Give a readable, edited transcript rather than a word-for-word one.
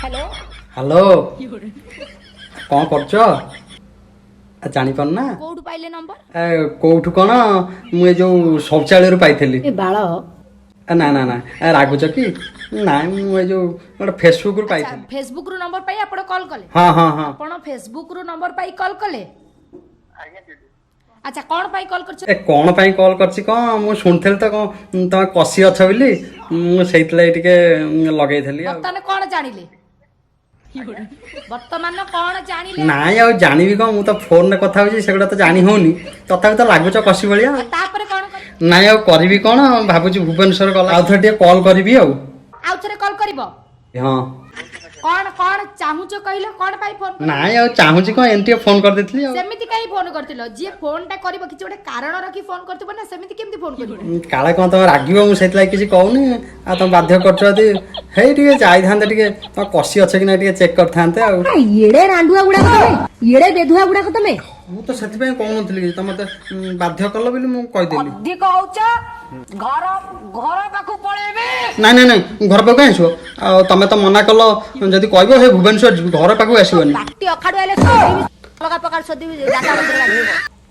hello hello कौन करछ जानी पार ना कोठु पाइले नंबर कोठु कौन मुझे जो शौचालय पाइली ए बाळ ना ना ना रागुच कि ना मुझे जो गोटे फेसबुक रु पाई फेसबुक रु नंबर पाई आपण कॉल कले हाँ हाँ हाँ आपण फेसबुक रु नंबर पाई कॉल कले अच्छा कौन पाई कॉल करछ ए कौन पाई कॉल करछि कौन मु सुनथेल त कौन तमे कसी अछ बिली मु सेइतले टिके लगेइथली वर्तमान कौन जानिले वर्तमान कौन जानिले नाई आ जानिबी कौन मु तो फोन रे कथा होछि सेगुडा तो जानि होनी तथापि तो लागुच कसी भलिया तापर कौन कर नाई आ करबी कौन भाबुछि भुवनेश्वर गला आउ थरे कॉल करबी आउ थरे कॉल करबो हां कौन कौन चाहूचो कहिलो कौन पाई फोन नाई आ चाहूछि कौन एंटी फोन कर देथली सेमिति काई फोन करतिलो जे फोन टा करबो किछ गोटे कारण रखी फोन करतिबो ना सेमिति केमति फोन करबो काले कौन तुम रागिबो मु सेतला किछि कहूनी आ तुम बाध्य करछो यदि हे टिके जाई थांते टिके तुम कसी अछि कि ना टिके चेक कर थांते आ येड़े रांडुआ गुडा तमे येड़े बेधुआ गुडा तमे मु तो सेति पय कहउनथली तुम मते बाध्य करलो बिली मु कहि देली अधिक होउछ घर घर पाखु पळेबे नाई नाई नाई घर पाखु आइसो आ तमे तो मना कलो जदि कहबो हे भुवनेश्वर घर पाखु आसीबनी पार्टी अखाडु आले लगा प्रकार सदी डाटा बंद लागो